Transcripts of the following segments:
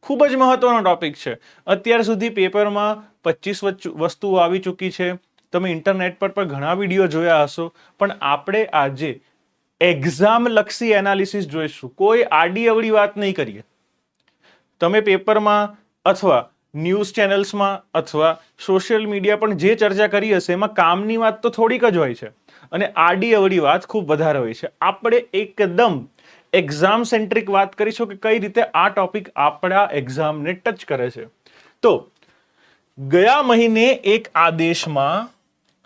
ખૂબ જ મહત્વનો ટોપિક છે. અત્યાર સુધી પેપરમાં 25 વસ્તુઓ આવી ચૂકી છે. તમે ઇન્ટરનેટ પર પણ ઘણા વિડીયો જોયા હશો, પણ આપણે આજે એક્ઝામ લક્ષી એનાલિસિસ જોઈશું. કોઈ આડી અવળી વાત નહીં કરીએ. તમે પેપરમાં અથવા ન્યૂઝ ચેનલ્સમાં અથવા સોશિયલ મીડિયા પર જે ચર્ચા કરી હશે એમાં કામની વાત તો થોડીક જ હોય છે અને આડી અવળી વાત ખૂબ વધારે હોય છે. આપણે એકદમ એક્ઝામ સેન્ટ્રિક વાત કરીશું કે કઈ રીતે આ ટોપિક આપણા એક્ઝામને ટચ કરે છે. તો ગયા મહિને એક આદેશમાં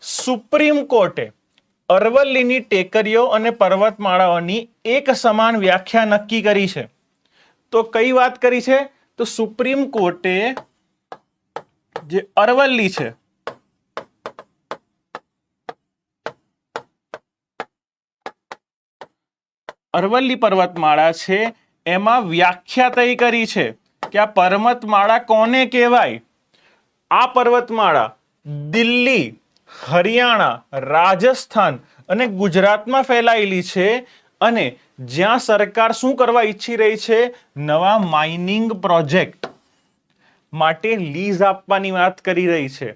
સુપ્રીમ કોર્ટે અરવલ્લીની ટેકરીઓ અને પર્વતમાળાઓની એક સમાન વ્યાખ્યા નક્કી કરી છે. તો કઈ વાત કરી છે? તો સુપ્રીમ કોર્ટે જે અરવલ્લી છે અરવલ્લી પર્વતમાળા છે એમાં વ્યાખ્યા તય કરી છે કે આ પર્વતમાળા કોને કહેવાય. આ પર્વતમાળા દિલ્હી, હરિયાણા, રાજસ્થાન અને ગુજરાતમાં ફેલાયેલી છે અને જ્યાં સરકાર શું કરવા ઈચ્છી રહી છે? નવા માઇનિંગ પ્રોજેક્ટ માટે લીઝ આપવાની વાત કરી રહી છે.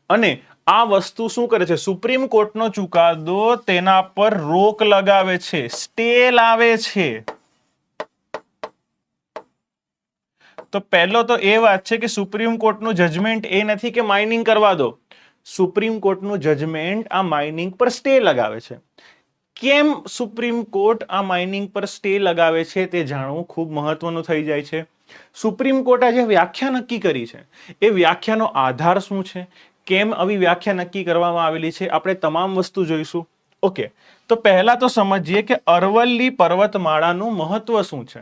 અને આ વસ્તુ શું કરે છે? સુપ્રીમ કોર્ટનો ચુકાદો તેના પર રોક લગાવે છે, સ્ટે લાવે છે. તો પહેલો તો એ વાત છે કે સુપ્રીમ કોર્ટનું જજમેન્ટ એ નથી કે માઇનિંગ કરવા દો. સુપ્રીમ કોર્ટનું જજમેન્ટ આ માઇનિંગ પર સ્ટે લગાવે છે. કેમ સુપ્રીમ કોર્ટ આ માઇનિંગ પર સ્ટે લગાવે છે તે જાણવું ખૂબ મહત્વનું થઈ જાય છે. સુપ્રીમ કોર્ટે જે વ્યાખ્યા નક્કી કરી છે એ વ્યાખ્યાનો આધાર શું છે, કેમ આવી વ્યાખ્યા નક્કી કરવામાં આવેલી છે, આપણે તમામ વસ્તુ જોઈશું. ઓકે, તો પહેલા તો સમજીએ કે અરવલ્લી પર્વતમાળાનું મહત્વ શું છે.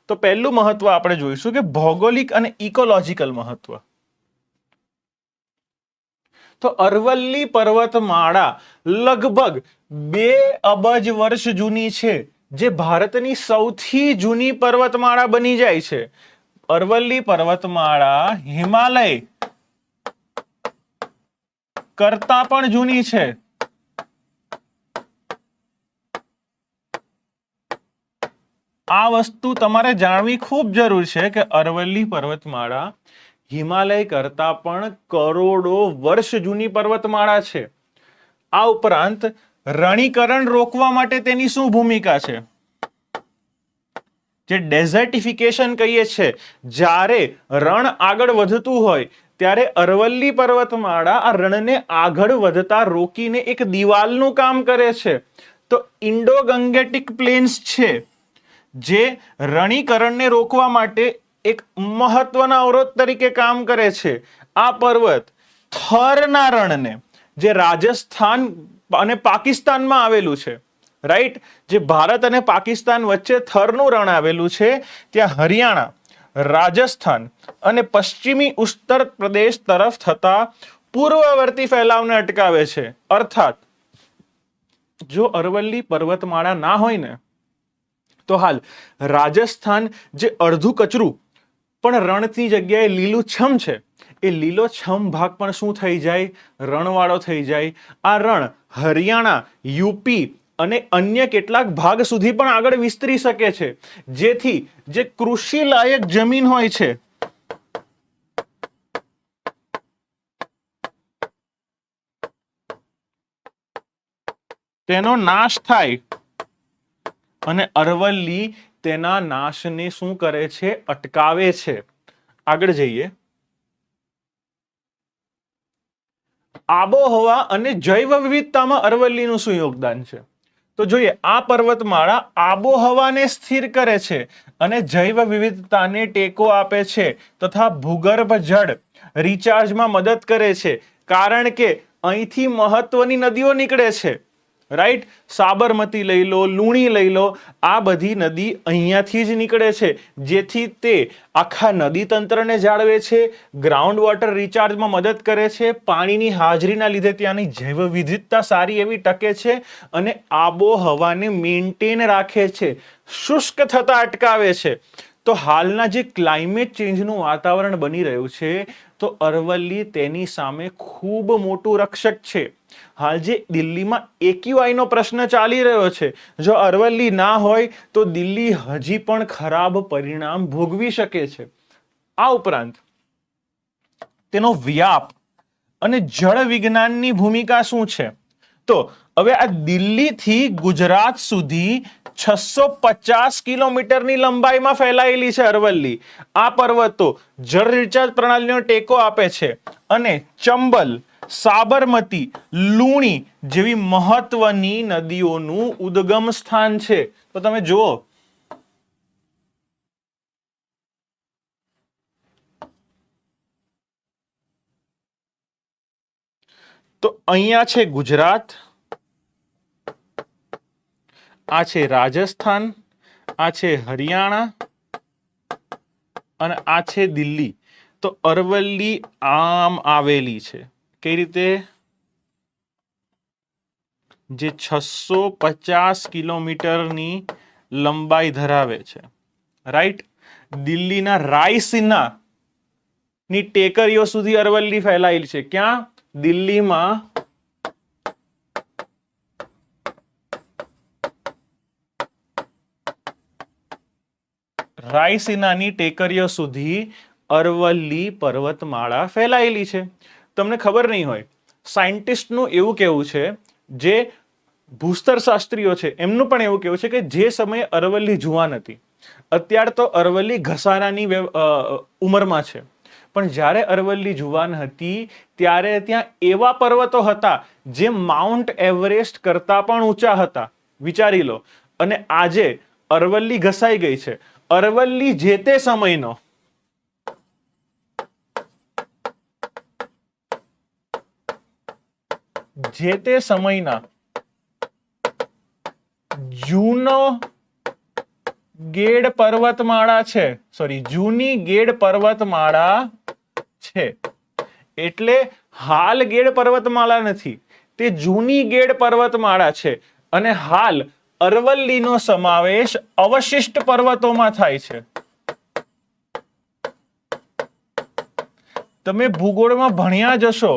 તો પહેલું મહત્વ આપણે જોઈશું કે ભૌગોલિક અને ઇકોલોજીકલ મહત્વ. તો અરવલ્લી પર્વતમાળા લગભગ 2 અબજ વર્ષ જૂની છે, જે ભારતની સૌથી જૂની પર્વતમાળા બની જાય છે. અરવલ્લી પર્વતમાળા હિમાલય કરતા પણ જૂની છે. આ વસ્તુ તમારે જાણવી ખૂબ જરૂર છે કે અરવલ્લી પર્વતમાળા હિમાલય કરતા પણ કરોડો વર્ષ જૂની પર્વતમાળા છે. આ ઉપરાંત રણીકરણ રોકવા માટે તેની શું ભૂમિકા છે? જે ડેઝર્ટિફિકેશન કહીએ છે, જ્યારે રણ આગળ વધતું હોય ત્યારે અરવલ્લી પર્વતમાળા આ રણને આગળ વધતા રોકીને એક દિવાલનું કામ કરે છે. તો ઇન્ડો ગંગેટિક પ્લેન્સ છે જે રણીકરણને રોકવા માટે એક મહત્વના અવરોધ તરીકે કામ કરે છે. આ પર્વત થરના રણને, જે રાજસ્થાન અને પાકિસ્તાનમાં આવેલું છે, રાઈટ, જે ભારત અને પાકિસ્તાન વચ્ચે થરનું રણ આવેલું છે, ત્યાં હરિયાણા, રાજસ્થાન અને પશ્ચિમી ઉત્તર પ્રદેશ તરફ થતા પૂર્વવર્તી ફેલાવને અટકાવે છે. અર્થાત જો અરવલ્લી પર્વતમાળા ના હોય ને તો હાલ રાજસ્થાન જે અડધું કચરું પણ રણની જગ્યાએ લીલુંછમ છે, એ લીલોછમ ભાગ પણ શું થઈ જાય? રણવાળો થઈ જાય. આ રણ હરિયાણા, યુપી અને અન્ય કેટલાક ભાગ સુધી પણ આગળ વિસ્તરી શકે છે, જેથી જે કૃષિ લાયક જમીન હોય છે તેનો નાશ થાય અને અરવલ્લી તેના નાશને શું કરે છે? અટકાવે છે. આગળ જઈએ. આબોહવા અને જૈવ વિવિધતામાં અરવલ્લીનું શું યોગદાન છે? તો જોઈએ, આ પર્વતમાળા આબોહવાને સ્થિર કરે છે અને જૈવ વિવિધતાને ટેકો આપે છે તથા ભૂગર્ભ જળ રિચાર્જમાં મદદ કરે છે. કારણ કે અહીંથી મહત્વની નદીઓ નીકળે છે, રાઈટ. સાબરમતી લઈ લો, લુણી લઈ લો, આ બધી નદી અહીંયાથી જ નીકળે છે, જેથી તે આખા નદી તંત્રને જાળવે છે, ગ્રાઉન્ડ વોટર રિચાર્જમાં મદદ કરે છે, પાણીની હાજરીના લીધે ત્યાંની જૈવ વિવિધતા સારી એવી ટકે છે અને આબોહવાને મેન્ટેન રાખે છે, શુષ્ક થતા અટકાવે છે. તો હાલના જે ક્લાઇમેટ ચેન્જનું વાતાવરણ બની રહ્યું છે, તો અરવલ્લી તેની સામે ખૂબ મોટું રક્ષક છે. હાલ જે દિલ્હીમાં એક્યુઆઈ નો પ્રશ્ન ચાલી રહ્યો છે, જો અરવલ્લી ના હોય તો દિલ્હી હજી પણ ખરાબ પરિણામ ભોગવી શકે છે. આ ઉપરાંત તેનો વ્યાપ અને જળ વિજ્ઞાનની ભૂમિકા શું છે? તો હવે આ દિલ્હીથી ગુજરાત સુધી 650 કિલોમીટરની લંબાઈમાં ફેલાયેલી છે અરવલ્લી. આ પર્વતો જળ રિચાર્જ પ્રણાલીનો ટેકો આપે છે અને ચંબલ, સાબરમતી, લુણી જેવી મહત્વની નદીઓનું ઉદ્ગમ સ્થાન છે. તો તમે જુઓ, તો અહીંયા છે ગુજરાત, આ છે રાજસ્થાન, આ છે હરિયાણા અને આ છે દિલ્હી. તો અરવલ્લી આમ આવેલી છે. કઈ રીતે? જે 650 કિલોમીટરની લંબાઈ ધરાવે છે, રાઈટ. દિલ્હીના રાયસીના ની ટેકરીઓ સુધી અરવલ્લી ફેલાયેલી છે. ક્યાં? દિલ્હીમાં રાયસીનાની ટેકરીઓ સુધી અરવલ્લી પર્વતમાળા ફેલાયેલી છે. તમને ખબર નહીં હોય, સાયન્ટિસ્ટનું એવું કહેવું છે, જે ભૂસ્તરશાસ્ત્રીઓ છે એમનું પણ એવું કહેવું છે કે જે સમયે અરવલ્લી જુવાન હતી, અત્યારે તો અરવલ્લી ઘસારાની ઉંમરમાં છે, પણ જ્યારે અરવલ્લી જુવાન હતી ત્યારે ત્યાં એવા પર્વતો હતા જે માઉન્ટ એવરેસ્ટ કરતા પણ ઊંચા હતા. વિચારી લો. અને આજે અરવલ્લી ઘસાઈ ગઈ છે. અરવલ્લી જે તે સમયનો જૂનો ગેડ પર્વતમાળા છે. જૂની ગેડ પર્વતમાળા છે. એટલે હાલ ગેડ પર્વતમાળા નથી, તે જૂની ગેડ પર્વતમાળા છે. અને હાલ અરવલ્લીનો સમાવેશ અવશિષ્ટ પર્વતોમાં થાય છે. તમે ભૂગોળમાં ભણ્યા જશો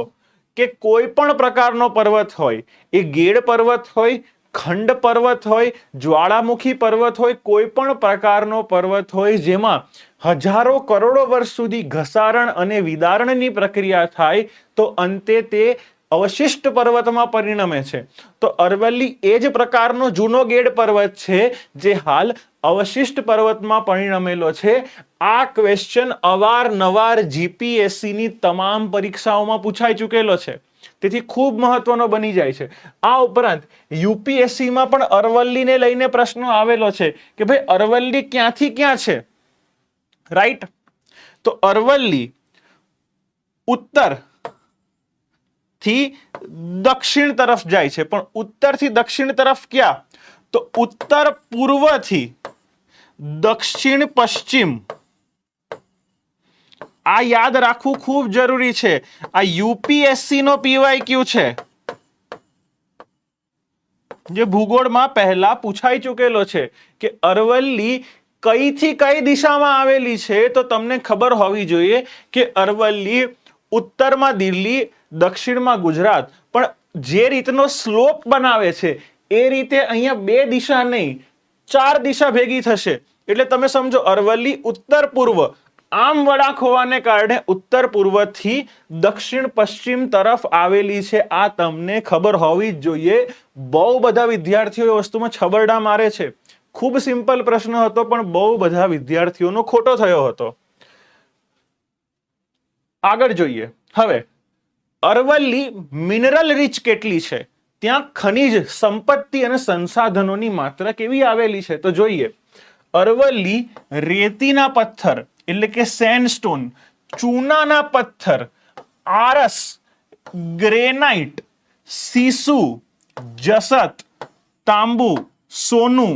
કે કોઈ પણ પ્રકારનો પર્વત હોય, એ ગેડ પર્વત હોય, ખંડ પર્વત હોય, જ્વાળામુખી પર્વત હોય, કોઈ પણ પ્રકારનો પર્વત હોય જેમાં હજારો કરોડો વર્ષ સુધી ઘસારણ અને વિદારણની પ્રક્રિયા થાય, તો અંતે તે અવશિષ્ટ પર્વતમાં પરિણમે છે. તો અરવલ્લી એ જ પ્રકારનો જૂનો ગેડ પર્વત છે જે હાલ અવશિષ્ટ પર્વતમાં પરિણમેલો છે. આ ક્વેશ્ચન અવારનવાર જીપીએસસીની તમામ પરીક્ષાઓમાં પૂછાઈ ચૂકેલો છે, તેથી ખૂબ મહત્વનો બની જાય છે. આ ઉપરાંત યુપીએસસીમાં પણ અરવલ્લીને લઈને પ્રશ્નો આવેલો છે કે ભાઈ અરવલ્લી ક્યાંથી ક્યાં છે, રાઈટ. તો અરવલ્લી ઉત્તર થી દક્ષિણ તરફ જાય છે, પણ ઉત્તરથી દક્ષિણ તરફ ક્યાં? તો ઉત્તર પૂર્વથી દક્ષિણ પશ્ચિમ. આ યાદ રાખવું ખૂબ જરૂરી છે. આ યુપીએસસી નો પીવાયક્યુ છે, જે ભૂગોળમાં પહેલા પૂછાઈ ચૂકેલો છે કે અરવલ્લી કઈથી કઈ દિશામાં આવેલી છે. તો તમને ખબર હોવી જોઈએ કે અરવલ્લી ઉત્તરમાં દિલ્હી, દક્ષિણમાં ગુજરાત, પણ જે રીતનો સ્લોપ બનાવે છે એ રીતે અહીંયા બે દિશા નહીં, 4 દિશા ભેગી થશે. એટલે તમે સમજો અરવલ્લી ઉત્તર પૂર્વ આમ વળાંક હોવાને કારણે ઉત્તર પૂર્વથી દક્ષિણ પશ્ચિમ તરફ આવેલી છે. આ તમને ખબર હોવી જ જોઈએ. બહુ બધા વિદ્યાર્થીઓ એ વસ્તુમાં છબરડા મારે છે. ખૂબ સિમ્પલ પ્રશ્ન હતો પણ બહુ બધા વિદ્યાર્થીઓનો ખોટો થયો હતો. આગળ જોઈએ. હવે અરવલ્લી મિનરલ રીચ કેટલી છે, ત્યાં ખનિજ સંપત્તિ અને સંસાધનોની માત્રા કેવી આવેલી છે? તો જોઈએ. અરવલ્લી રેતીના પથ્થર એટલે કે સેન્ડસ્ટોન, ચૂનાના પથ્થર, આરસ, ગ્રેનાઇટ, સીસુ, જસત, તાંબુ, સોનું,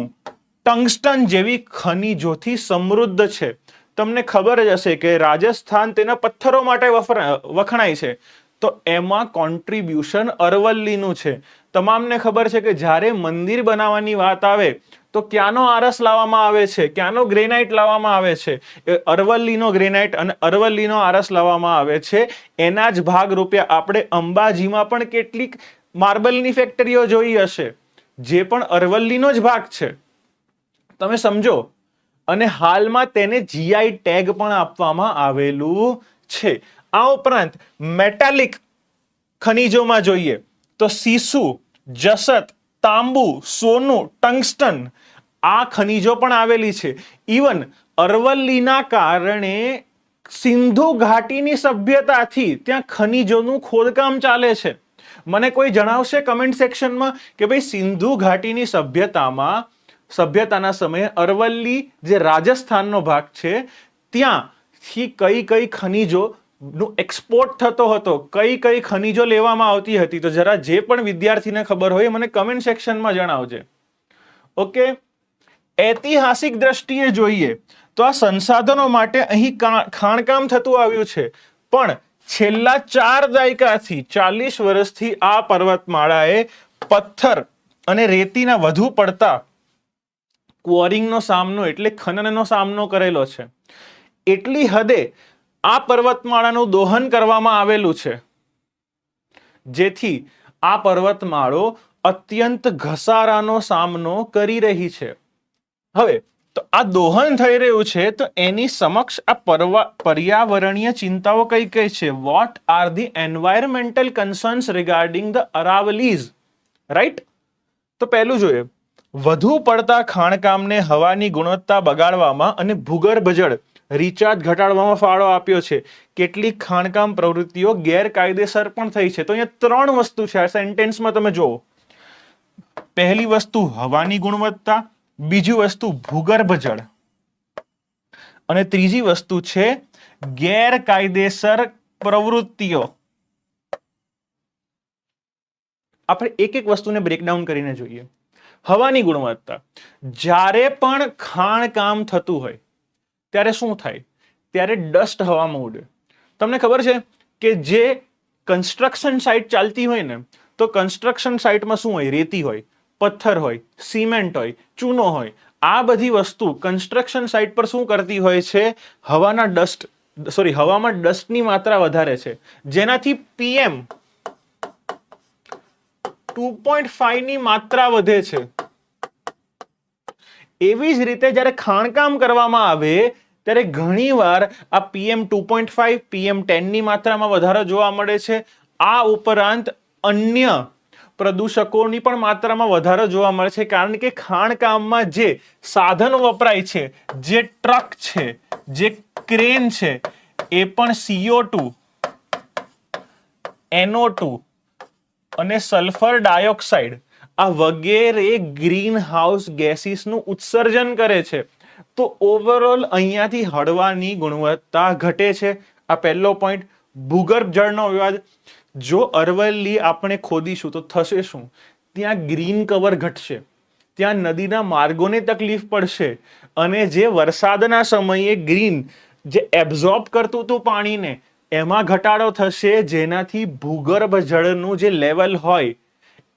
ટંગસ્ટન જેવી ખનિજોથી સમૃદ્ધ છે. તમને ખબર જ હશે કે રાજસ્થાન તેના પથ્થરો માટે વખણાય છે, તો એમાં કોન્ટ્રીબ્યુશન અરવલ્લીનું છે. તમામને ખબર છે કે જ્યારે મંદિર બનાવવાની વાત આવે તો ક્યાંનો આરસ લાવવામાં આવે છે, ક્યાંનો ગ્રેનાઇટ લાવવામાં આવે છે? અરવલ્લીનો ગ્રેનાઇટ અને અરવલ્લીનો આરસ લાવવામાં આવે છે. એના જ ભાગરૂપે આપણે અંબાજીમાં પણ કેટલીક માર્બલની ફેક્ટરીઓ જોઈ હશે, જે પણ અરવલ્લીનો જ ભાગ છે. તમે સમજો, અને હાલમાં તેને જીઆઈ ટેગ પણ આપવામાં આવેલું છે. આ ઉપરાંત મેટાલિક ખનિજોમાં જોઈએ તો સીસુ, જસત, તાંબુ, સોનું, ટંગસ્ટન આ ખનિજો પણ આવેલી છે. ઇવન અરવલ્લીના કારણે સિંધુ ઘાટીની સભ્યતાથી ત્યાં ખનિજોનું ખોદકામ ચાલે છે. મને કોઈ જણાવશે કમેન્ટ સેક્શનમાં કે ભાઈ સિંધુ ઘાટીની સભ્યતાના સમયે અરવલ્લી જે રાજસ્થાનનો ભાગ છે ત્યાંથી કઈ કઈ ખનિજો નું એક્સપોર્ટ થતો હતો, કઈ કઈ ખનિજો લેવામાં આવતી હતી. તો જરા જે પણ વિદ્યાર્થીને ખબર હોય મને કમેન્ટ સેક્શનમાં જણાવજે. ઓકે, ઐતિહાસિક દ્રષ્ટિએ જોઈએ તો આ સંસાધનો માટે અહીં ખાણકામ થતું આવ્યું છે, પણ છેલ્લા 4 દાયકાથી 40 વર્ષથી આ પર્વતમાળાએ પથ્થર અને રેતીના વધુ પડતા ક્વોરિંગનો સામનો એટલે ખનનનો સામનો કરેલો છે. એટલી હદે આ પર્વતમાળાનું દોહન કરવામાં આવેલું છે જેથી આ પર્વતમાળો અત્યંત ઘસારાનો સામનો કરી રહી છે. હવે તો આ દોહન થઈ રહ્યું છે તો એની સમક્ષ આ પર્યાવરણીય ચિંતાઓ કઈ કઈ છે? What are the environmental concerns regarding the Aravallis, right? તો પહેલું જોઈએ, વધુ પડતા ખાણકામને હવાની ગુણવત્તા બગાડવામાં અને ભૂગર્ભ જળ રિચાર્જ ઘટાડવામાં ફાળો આપ્યો છે. કેટલીક ખાણકામ પ્રવૃત્તિઓ ગેરકાયદેસર પણ થઈ છે. તો અહીંયા 3 વસ્તુ છે આ સેન્ટેન્સમાં, તમે જુઓ. પહેલી વસ્તુ હવાની ગુણવત્તા, બીજી વસ્તુ ભૂગર્ભ જળ અને ત્રીજી વસ્તુ છે ગેરકાયદેસર પ્રવૃત્તિઓ. આપણે એક એક વસ્તુને બ્રેકડાઉન કરીને જોઈએ. હવાની ગુણવત્તા, જ્યારે પણ ખાણકામ થતું હોય ત્યારે શું થાય? ત્યારે ડસ્ટ હવામાં ઉડે. તમને ખબર છે કે જે કન્સ્ટ્રક્શન સાઇટ ચાલતી હોય ને તો કન્સ્ટ્રક્શન સાઇટમાં શું હોય? રેતી હોય, પથ્થર હોય, સિમેન્ટ હોય, ચૂનો હોય. આ બધી વસ્તુ કન્સ્ટ્રક્શન સાઇટ પર શું કરતી હોય છે? હવામાં ડસ્ટની માત્રા વધારે છે, જેનાથી PM 2.5 ની માત્રા વધે છે. એવી જ રીતે જ્યારે ખાણકામ કરવામાં આવે ત્યારે ઘણીવાર આ PM 2.5, PM 10 ની માત્રામાં વધારો જોવા મળે છે. આ ઉપરાંત અન્ય પ્રદૂષકોની પણ માત્રામાં વધારો જોવા મળે છે, કારણ કે ખાણકામમાં જે સાધનો વપરાય છે, જે ટ્રક છે, જે ક્રેન છે, એ પણ CO2, NO2 અને સલ્ફર ડાયોક્સાઇડ આ વગેરે ગ્રીન હાઉસ ગેસીસનું ઉત્સર્જન કરે છે. તો ઓવરઓલ અહીંયાથી હળવાની ગુણવત્તા ઘટે છે. આ પહેલો પોઈન્ટ. ભૂગર્ભ જળનો વિવાદ, જો અરવલ્લી આપણે ખોદીશું તો થશે શું? ત્યાં ગ્રીન કવર ઘટશે, ત્યાં નદીના માર્ગોને તકલીફ પડશે અને જે વરસાદના સમયે ગ્રીન જે એબ્ઝોર્બ કરતું હતું પાણીને એમાં ઘટાડો થશે, જેનાથી ભૂગર્ભ જળનું જે લેવલ હોય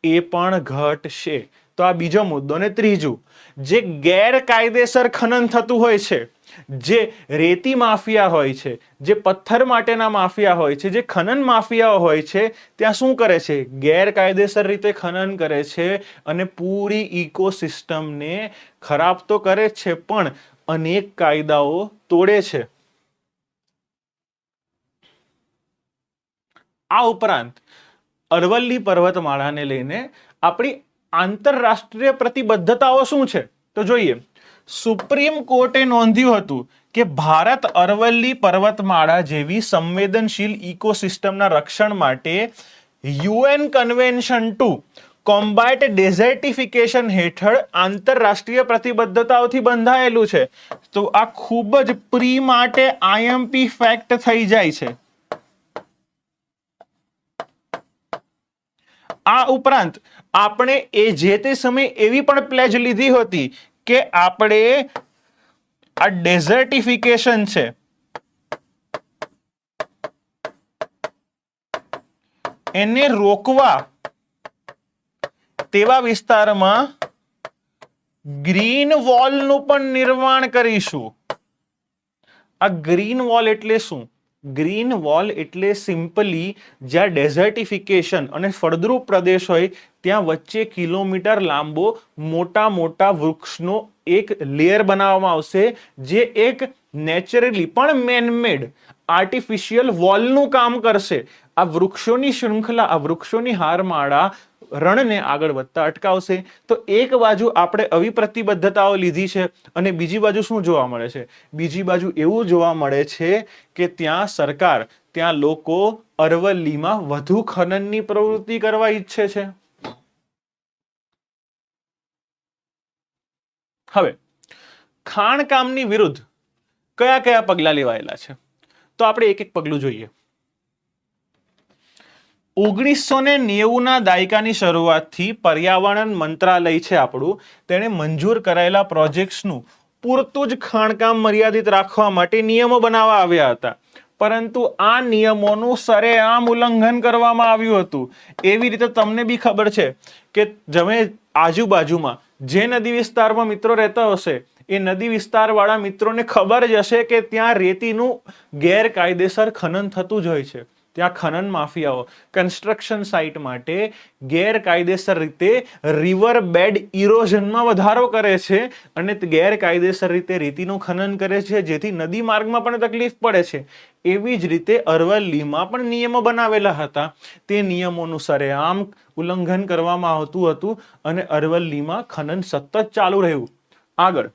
એ પણ ઘટશે. તો આ બીજો મુદ્દો. અને ત્રીજું, જે ગેરકાયદેસર ખનન થતું હોય છે, જે રેતી માફિયા હોય છે, જે પથ્થર માટેના માફિયા હોય છે, જે ખનન માફિયાઓ હોય છે, ત્યાં શું કરે છે? ગેરકાયદેસર રીતે ખનન કરે છે અને પૂરી ઇકોસિસ્ટમને ખરાબ તો કરે છે પણ અનેક કાયદાઓ તોડે છે. આ ઉપરાંત અરવલ્લી પર્વતમાળાને લઈને આપણી આંતરરાષ્ટ્રીય પ્રતિબદ્ધતાઓ શું છે? તો જોઈએ. સુપ્રીમ કોર્ટે નોંધ્યું હતું કે ભારત અરવલ્લી પર્વતમાળા જેવી સંવેદનશીલ ઇકોસિસ્ટમના રક્ષણ માટે UN convention to combat desertification હેઠળ આંતરરાષ્ટ્રીય પ્રતિબદ્ધતાઓથી બંધાયેલું છે. તો આ ખૂબ જ પ્રી માટે IMP ફેક્ટ થઈ જાય છે. આ ઉપરાંત આપણે જે તે સમયે એવી પણ પ્લેજ લીધી હતી કે આપણે આ ડેઝર્ટિફિકેશન છે એને રોકવા તેવા વિસ્તારમાં ગ્રીન વોલનું પણ નિર્માણ કરીશું. આ ગ્રીન વોલ એટલે શું? ગ્રીન વોલ એટલે સિમ્પલી જ્યાં ડેઝર્ટિફિકેશન અને ફળદ્રુપ પ્રદેશ હોય ત્યાં વચ્ચે કિલોમીટર લાંબો મોટા મોટા વૃક્ષનો એક લેયર બનાવવામાં આવશે, જે એક નેચરલી પણ મેનમેડ આર્ટિફિશિયલ વોલનું કામ કરશે. આ વૃક્ષોની શૃંખલા, આ વૃક્ષોની હારમાળા રણને આગળ વધતા અટકાવશે. તો એક બાજુ આપણે આવી પ્રતિબદ્ધતાઓ લીધી છે અને બીજી બાજુ શું જોવા મળે છે? બીજી બાજુ એવું જોવા મળે છે કે ત્યાં સરકાર, ત્યાં લોકો અરવલ્લીમાં વધુ ખનનની પ્રવૃત્તિ કરવા ઈચ્છે છે. હવે ખાણકામની વિરુદ્ધ કયા કયા પગલા લેવાયેલા છે, તો આપણે એક એક પગલું જોઈએ. 1990 ના દાયકાની શરૂઆતથી પર્યાવરણ મંત્રાલય છે આપણું, તેણે મંજૂર કરાયેલા પ્રોજેક્ટ્સનું પૂરતું જ ખાણકામ મર્યાદિત રાખવા માટે નિયમો બનાવવા આવ્યા હતા. પરંતુ આ નિયમોનું સરેઆમ ઉલ્લંઘન કરવામાં આવ્યું હતું. એવી રીતે તમને બી ખબર છે કે તમે આજુબાજુમાં જે નદી વિસ્તારમાં મિત્રો રહેતા હશે એ નદી વિસ્તારવાળા મિત્રોને ખબર જ હશે કે ત્યાં રેતીનું ગેરકાયદેસર ખનન થતું જ હોય છે. ત્યાં ખનન માફિયાઓ કન્સ્ટ્રક્શન સાઇટ માટે ગેરકાયદેસર રીતે રિવર બેડ ઇરોઝનમાં વધારો કરે છે અને ગેરકાયદેસર રીતે રેતીનું ખનન કરે છે, જેથી નદી માર્ગમાં પણ તકલીફ પડે છે. એવી જ રીતે અરવલ્લીમાં પણ નિયમો બનાવેલા હતા. તે નિયમોનું સરેઆમ ઉલ્લંઘન કરવામાં આવતું હતું અને અરવલ્લીમાં ખનન સતત ચાલુ રહ્યું. આગળ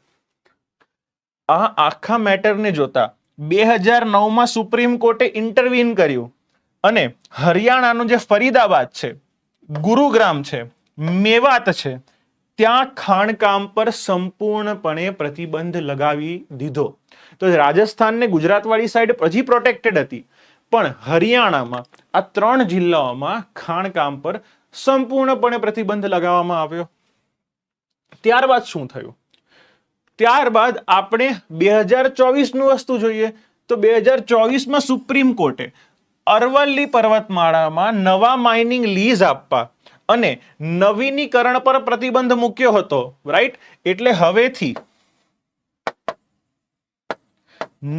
આ આખા મેટરને જોતા 2009માં સુપ્રીમ કોર્ટે ઇન્ટરવીન કર્યું અને હરિયાણાનું જે ફરીદાબાદ છે, ગુરુગ્રામ છે, મેવાત છે, ત્યાં ખાણકામ પર સંપૂર્ણપણે પ્રતિબંધ લગાવી દીધો. તો રાજસ્થાન ને ગુજરાત વાળી સાઈડ હજી પ્રોટેક્ટેડ હતી, પણ હરિયાણામાં આ 3 જિલ્લાઓમાં ખાણકામ પર સંપૂર્ણપણે પ્રતિબંધ લગાવવામાં આવ્યો. ત્યારબાદ શું થયું? ત્યારબાદ આપણે 2024 નું વસ્તુ જોઈએ. તો 2024માં સુપ્રીમ કોર્ટે અરવલ્લી પર્વતમાળામાં નવા માઇનિંગ લીઝ આપવા અને નવીનીકરણ પર પ્રતિબંધ મૂક્યો હતો. રાઈટ? એટલે હવેથી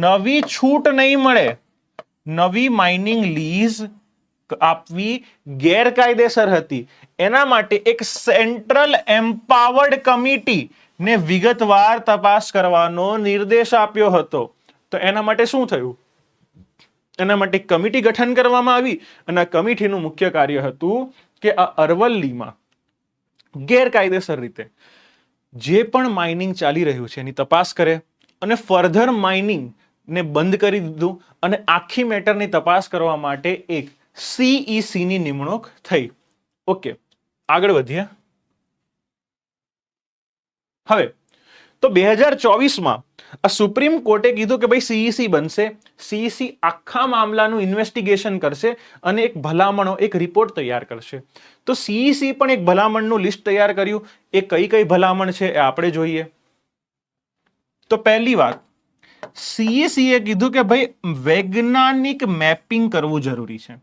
નવી છૂટ નહીં મળે. નવી માઇનિંગ લીઝ આપવી ગેરકાયદેસર હતી. એના માટે એક સેન્ટ્રલ એમ્પાવર્ડ કમિટી ને વિગતવાર તપાસ કરવાનો નિર્દેશ આપ્યો હતો. તો એના માટે શું થયું? એના માટે કમિટી ગઠન કરવામાં આવી અને આ કમિટીનું મુખ્ય કાર્ય હતું કે આ અરવલ્લીમાં ગેરકાયદેસર રીતે જે પણ માઇનિંગ ચાલી રહ્યું છે એની તપાસ કરે અને ફર્ધર માઇનિંગ ને બંધ કરી દીધું અને આખી મેટરની તપાસ કરવા માટે એક CEC ની નિમણૂક થઈ. ઓકે, આગળ વધીએ. હવે તો 2024માં આ સુપ્રીમ કોર્ટે કીધું કે ભાઈ CEC બનશે. CEC આખા મામલાનું ઇન્વેસ્ટિગેશન કરશે અને એક ભલામણો, એક રિપોર્ટ તૈયાર કરશે. તો CEC પણ એક ભલામણનું લિસ્ટ તૈયાર કર્યું. એ કઈ કઈ ભલામણ છે એ આપણે જોઈએ. તો પહેલી વાત, CEC એ કીધું કે ભાઈ વૈજ્ઞાનિક મેપિંગ કરવું જરૂરી છે.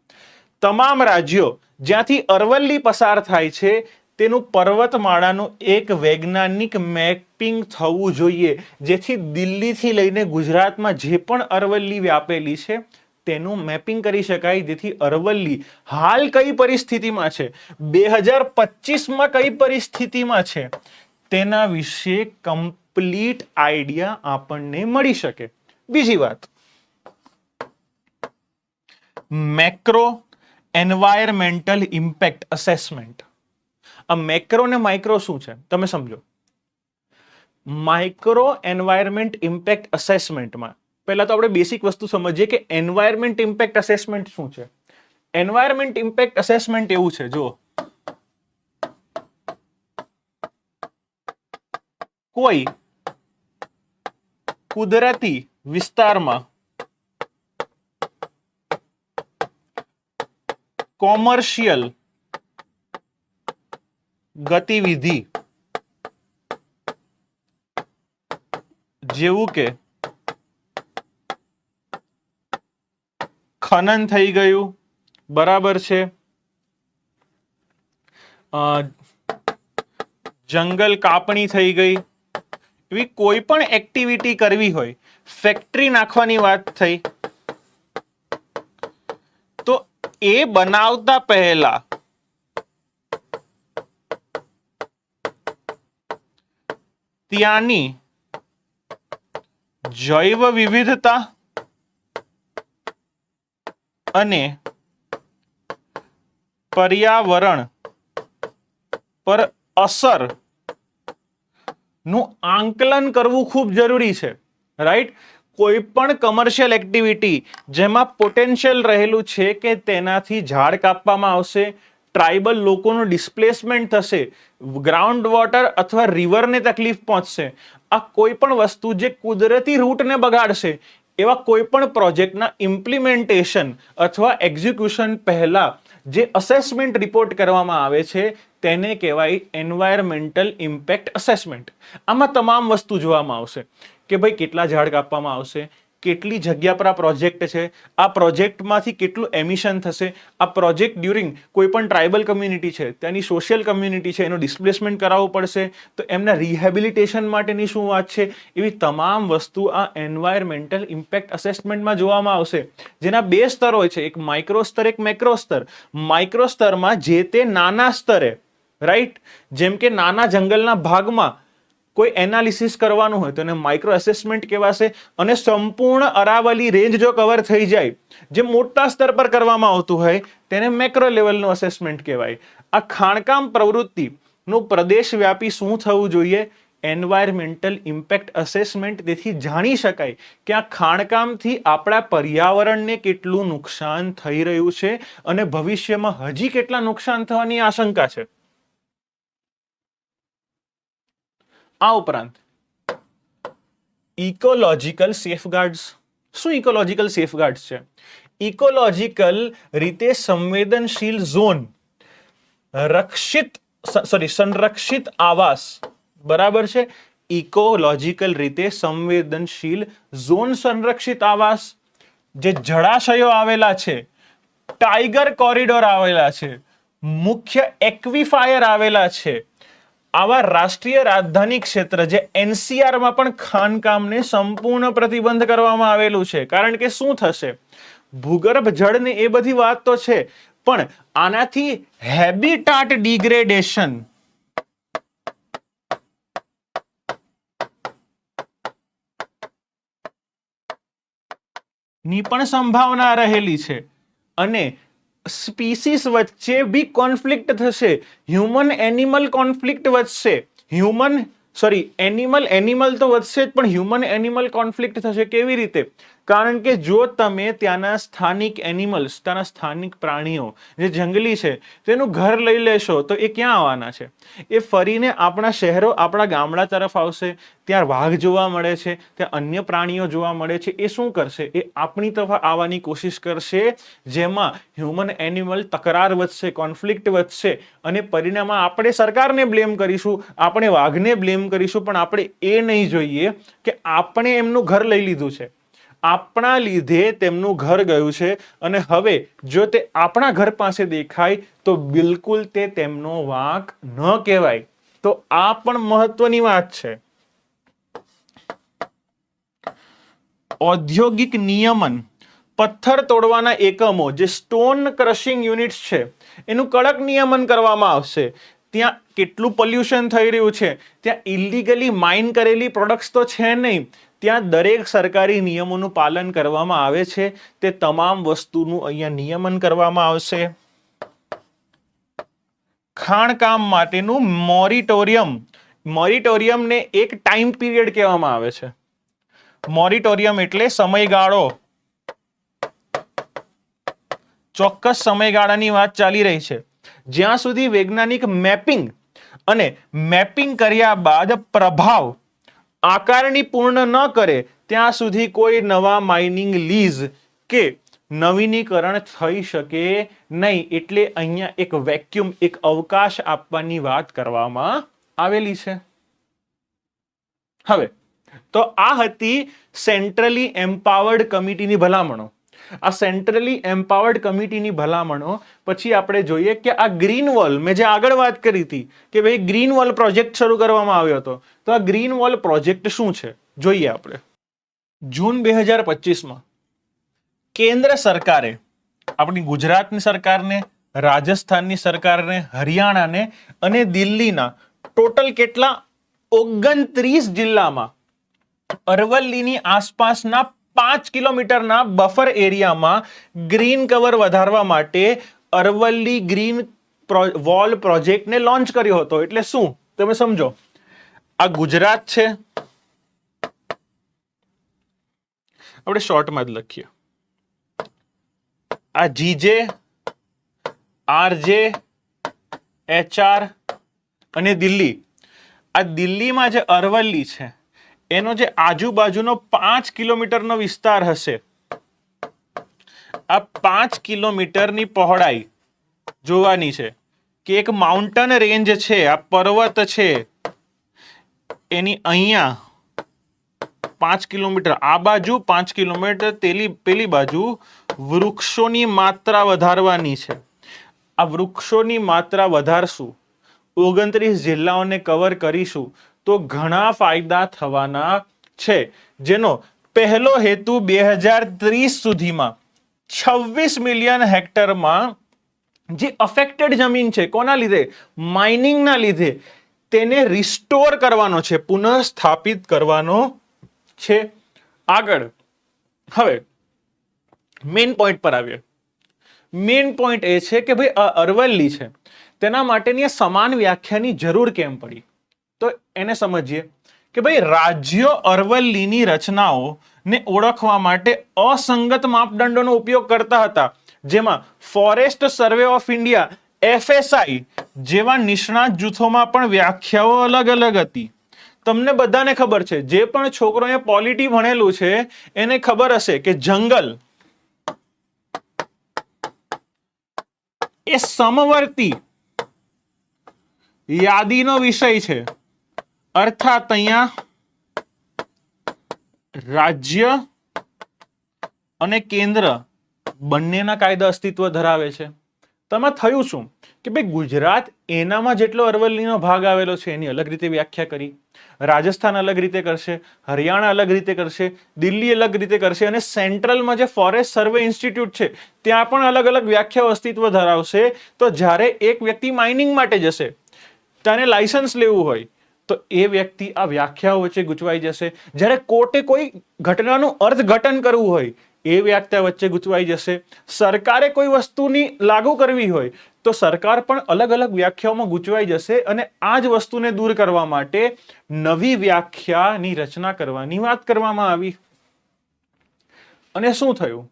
તમામ રાજ્યો જ્યાંથી અરવલ્લી પસાર થાય છે તેનું પર્વતમાળાનું એક વૈજ્ઞાનિક મેપિંગ થવું જોઈએ, જેથી દિલ્હીથી લઈને ગુજરાતમાં જે પણ અરવલ્લી વ્યાપેલી છે તેનું મેપિંગ કરી શકાય, જેથી અરવલ્લી હાલ કઈ પરિસ્થિતિમાં છે, 2025માં કઈ પરિસ્થિતિમાં છે તેના વિશે કમ્પ્લીટ આઈડિયા આપણને મળી શકે. બીજી વાત, મેક્રો એન્વાયરમેન્ટલ ઇમ્પેક્ટ અસેસમેન્ટ. આ મેક્રો ને માઇક્રો શું છે તમે સમજો. માઇક્રો એન્વાયરમેન્ટ ઇમ્પેક્ટ અસેસમેન્ટમાં પહેલા તો આપણે બેસિક વસ્તુ સમજીએ કે એન્વાયરમેન્ટ ઇમ્પેક્ટ અસેસમેન્ટ શું છે. એન્વાયરમેન્ટ ઇમ્પેક્ટ અસેસમેન્ટ એવું છે, જો કોઈ કુદરતી વિસ્તારમાં કોમર્શિયલ ગતિવિધિ જેવું કે ખનન થઈ ગયું, બરાબર છે, જંગલ કાપણી થઈ ગઈ, એવી કોઈ પણ એક્ટિવિટી કરવી હોય, ફેક્ટરી નાખવાની વાત થઈ, એ બનાવતા પહેલા ત્યાંની જૈવ વિવિધતા અને પર્યાવરણ પર અસર નું આંકલન કરવું ખૂબ જરૂરી છે, રાઈટ? કોઈ પણ કમર્શિયલ એક્ટિવિટી જેમાં પોટેન્શિયલ રહેલું છે કે તેનાથી ઝાડ કાપવામાં આવશે, ટ્રાઇબલ લોકોનું ડિસ્પ્લેસમેન્ટ થશે, ગ્રાઉન્ડ વોટર અથવા રિવરને તકલીફ પહોંચશે, આ કોઈ પણ વસ્તુ જે કુદરતી રૂટને બગાડશે એવા કોઈ પણ પ્રોજેક્ટના ઇમ્પ્લિમેન્ટેશન અથવા એક્ઝિક્યુશન પહેલા જે અસેસમેન્ટ રિપોર્ટ કરવામાં આવે છે તેને કહેવાય એન્વાયરમેન્ટલ ઇમ્પેક્ટ અસેસમેન્ટ. આમાં તમામ વસ્તુ જોવામાં આવશે કે ભાઈ કેટલા ઝાડ કાપવામાં આવશે, કેટલી જગ્યા પર આ પ્રોજેક્ટ છે, આ પ્રોજેક્ટમાંથી કેટલું એમિશન થશે, આ પ્રોજેક્ટ ડ્યુરિંગ કોઈ પણ ટ્રાઇબલ કમ્યુનિટી છે ત્યાંની સોશિયલ કમ્યુનિટી છે એનું ડિસ્પ્લેસમેન્ટ કરાવવું પડશે તો એમના રિહેબિલિટેશન માટેની શું વાત છે, એવી તમામ વસ્તુ આ એન્વાયરમેન્ટલ ઇમ્પેક્ટ અસેસમેન્ટમાં જોવામાં આવશે. જેના બે સ્તર હોય છે, એક માઇક્રો સ્તર, એક મેક્રો સ્તર. માઇક્રો સ્તરમાં જે તે નાના સ્તરે, રાઈટ, જેમ કે નાના જંગલના ભાગમાં કોઈ એનાલિસિસ કરવાનું હોય તો એને માઇક્રો એસેસમેન્ટ કહેવાશે, અને સંપૂર્ણ અરાવલી રેન્જ જો કવર થઈ જાય જે મોટા સ્તર પર કરવામાં આવતું હોય તેને મેક્રો લેવલનું અસેસમેન્ટ કહેવાય. આ ખાણકામ પ્રવૃત્તિનું પ્રદેશવ્યાપી શું થવું જોઈએ? Environmental impact assessment. તેથી જાણી શકાય કે આ ખાણકામથી આપણા પર્યાવરણને કેટલું નુકસાન થઈ રહ્યું છે અને ભવિષ્યમાં હજી કેટલા નુકસાન થવાની આશંકા છે. આ ઉપરાંત ઇકોલોજીકલ સેફગાર્ડ્સ. શું ઇકોલોજીકલ સેફગાર્ડ્સ છે? ઇકોલોજીકલ રીતે સંવેદનશીલ ઝોન, સંરક્ષિત આવાસ, બરાબર છે? ઇકોલોજીકલ રીતે સંવેદનશીલ ઝોન, સંરક્ષિત આવાસ, જે જળાશયો આવેલા છે, ટાઈગર કોરિડોર આવેલા છે, મુખ્ય એક્વિફાયર આવેલા છે, આવા રાષ્ટ્રીય રાજધાની ક્ષેત્ર જે એનસીઆરમાં પણ ખાણકામને સંપૂર્ણ પ્રતિબંધ કરવામાં આવેલું છે. કારણ કે શું થશે, ભૂગર્ભ જળને એ બધી વાત તો છે પણ આનાથી હેબિટાટ ડિગ્રેડેશન ની પણ સંભાવના રહેલી છે અને સ્પીસીસ વચ્ચે બી કોન્ફ્લિક્ટ થશે, હ્યુમન એનિમલ કોન્ફ્લિક્ટ વધશે, એનિમલ તો વધશે જ પણ હ્યુમન એનિમલ કોન્ફ્લિક્ટ થશે. કેવી રીતે? કારણ કે જો તમે ત્યાંના સ્થાનિક એનિમલ્સ, ત્યાંના સ્થાનિક પ્રાણીઓ જે જંગલી છે તેનું ઘર લઈ લેશો તો એ ક્યાં આવવાના છે? એ ફરીને આપણા શહેરો, આપણા ગામડા તરફ આવશે, ત્યાં વાઘ જોવા મળે છે, ત્યાં અન્ય પ્રાણીઓ જોવા મળે છે, એ શું કરશે? એ આપણી તરફ આવવાની કોશિશ કરશે, જેમાં હ્યુમન એનિમલ તકરાર વધશે, કોન્ફ્લિક્ટ વધશે અને પરિણામમાં આપણે સરકારને બ્લેમ કરીશું, આપણે વાઘને બ્લેમ કરીશું, પણ આપણે એ નહીં જોઈએ કે આપણે એમનું ઘર લઈ લીધું છે, આપણા લીધે તેમનું ઘર ગયું છે અને હવે જો તે આપણા ઘર પાસે દેખાય તો બિલકુલ તે તેમનો વાંક ન કહેવાય. તો આ પણ મહત્વની વાત છે. ઔદ્યોગિક નિયમન, પથ્થર તોડવાના એકમો જે સ્ટોન ક્રશિંગ યુનિટ્સ છે એનું કડક નિયમન કરવામાં આવશે. ત્યાં કેટલું પોલ્યુશન થઈ રહ્યું છે, ત્યાં ઇલીગલી માઇન કરેલી પ્રોડક્ટ્સ તો છે નહીં, ત્યાં દરેક સરકારી નિયમોનું પાલન કરવામાં આવે છે. તે તમામ વસ્તુનું અહીંયા નિયમન કરવામાં આવશે. ખાણકામ માટેનું મોરિટોરિયમ, મોરિટોરિયમને એક ટાઈમ પીરિયડ કહેવામાં આવે છે. મોરિટોરિયમ એટલે સમયગાળો, ચોક્કસ સમયગાળાની વાત ચાલી રહી છે. જ્યાં સુધી વૈજ્ઞાનિક મેપિંગ અને મેપિંગ કર્યા બાદ પ્રભાવ આકારણી પૂર્ણ ન કરે ત્યાં સુધી કોઈ નવા માઇનિંગ લીઝ કે નવીનીકરણ થઈ શકે નહીં. એટલે અહીંયા એક વેક્યુમ, એક અવકાશ આપવાની વાત કરવામાં આવેલી છે. હવે તો આ હતી સેન્ટ્રલી એમ્પાવર્ડ કમિટીની ભલામણો. આ સેન્ટ્રલી એમ્પાવર્ડ કમિટીની ભલામણો પછી આપણે જોઈએ કે આ ગ્રીન વોલ, મેં જે આગળ વાત કરી હતી કે ભાઈ ગ્રીન વોલ પ્રોજેક્ટ શરૂ કરવામાં આવ્યો હતો, તો આ ગ્રીન વોલ પ્રોજેક્ટ શું છે જોઈએ આપણે. જૂન 2025માં કેન્દ્ર સરકારે આપણી ગુજરાતની સરકારને, રાજસ્થાનની સરકારને, હરિયાણાને અને દિલ્હીના ટોટલ કેટલા 29 જિલ્લામાં અરવલ્લીની આસપાસના 5 કિલોમીટરના બફર એરિયામાં ગ્રીન કવર વધારવા માટે અરવલ્લી ગ્રીન વોલ પ્રોજેક્ટને લોન્ચ કર્યો હતો. એટલે શું તમે સમજો, આ ગુજરાત છે, આપણે શોર્ટમાં જ લખીએ, આ જીજે, આરજે, એચઆર અને દિલ્હી. આ દિલ્હીમાં જે અરવલ્લી છે એનો જે આજુબાજુનો 5 કિલોમીટરનો વિસ્તાર હશે, આ 5 કિલોમીટરની પહોળાઈ જોવાની છે કે એક માઉન્ટેન રેન્જ છે, આ પર્વત છે, એની અહીંયા 5 કિલોમીટર આ બાજુ, 5 કિલોમીટર પેલી બાજુ વૃક્ષોની માત્રા વધારવાની છે. આ વૃક્ષોની માત્રા વધારશું, 29 જિલ્લાઓને કવર કરીશું તો ઘણા ફાયદા થવાના છે, જેનો પહેલો હેતુ 2030 સુધીમાં 26 મિલિયન હેક્ટરમાં જે અફેક્ટેડ જમીન છે, કોના લીધે? માઇનિંગના લીધે, તેને રિસ્ટોર કરવાનો છે, પુનઃસ્થાપિત કરવાનો છે. આગળ હવે મેઇન પોઈન્ટ પર આવીએ. મેઇન પોઈન્ટ એ છે કે ભાઈ આ અરવલ્લી છે, તેના માટેની સમાન વ્યાખ્યાની જરૂર કેમ પડી? તો એને સમજીએ કે ભાઈ રાજ્યો અરવલ્લીની રચનાઓને ઓળખવા માટે અસંગત માપદંડોનો ઉપયોગ કરતા હતા, જેમાં forest survey of India FSI જેવા નિષ્ણાત જૂથોમાં પણ વ્યાખ્યાઓ અલગ અલગ હતી. તમને બધાને ખબર છે, જે પણ છોકરોએ પોલિટી ભણેલું છે એને ખબર હશે કે જંગલ એ સમવર્તી યાદીનો વિષય છે, અર્થાત અહીંયા રાજ્ય અને કેન્દ્ર બંનેના કાયદા અસ્તિત્વ ધરાવે છે. તેમાં થયું શું કે ભાઈ ગુજરાત એનામાં જેટલો અરવલ્લીનો ભાગ આવેલો છે એની અલગ રીતે વ્યાખ્યા કરી, રાજસ્થાન અલગ રીતે કરશે, હરિયાણા અલગ રીતે કરશે, દિલ્હી અલગ રીતે કરશે, અને સેન્ટ્રલમાં જે ફોરેસ્ટ સર્વે ઇન્સ્ટિટ્યૂટ છે ત્યાં પણ અલગ અલગ વ્યાખ્યાઓ અસ્તિત્વ ધરાવશે. તો જ્યારે એક વ્યક્તિ માઇનિંગ માટે જશે, તેને લાયસન્સ લેવું હોય, તો એ વ્યક્તિ આ વ્યાખ્યાઓ વચ્ચે ગૂંચવાઈ જશે. જ્યારે કોર્ટે કોઈ ઘટનાનું અર્થઘટન કરવું હોય, એ વ્યાખ્યા વચ્ચે ગૂંચવાઈ જશે. સરકારે કોઈ વસ્તુની લાગુ કરવી હોય તો સરકાર પણ અલગ અલગ વ્યાખ્યાઓમાં ગૂંચવાઈ જશે, અને આ જ વસ્તુને દૂર કરવા માટે નવી વ્યાખ્યાની રચના કરવાની વાત કરવામાં આવી. અને શું થયું?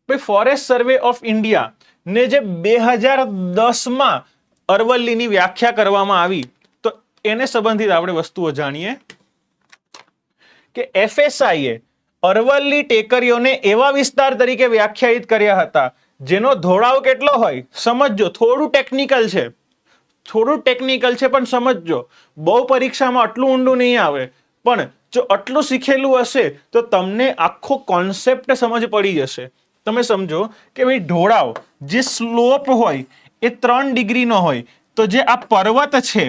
ભાઈ ફોરેસ્ટ સર્વે ઓફ ઇન્ડિયા ને જે 2010માં અરવલ્લીની વ્યાખ્યા કરવામાં આવી, તો એને સંબંધિત આપણે વસ્તુઓ જાણીએ કે FSI એ અરવલ્લી ટેકરીઓને એવા વિસ્તાર તરીકે વ્યાખ્યાયિત કર્યા હતા જેનો ઢોળાવ કેટલો હોય સમજજો. થોડું ટેકનિકલ છે પણ સમજજો. બહુ પરીક્ષામાં આટલું ઊંડું નહીં આવે, પણ જો આટલું શીખેલું હશે તો તમને આખો કોન્સેપ્ટ સમજ પડી જશે. તમે સમજો કે ભાઈ ઢોળાવ જે સ્લોપ હોય એ 3 ડિગ્રીનો હોય, તો જે આ પર્વત છે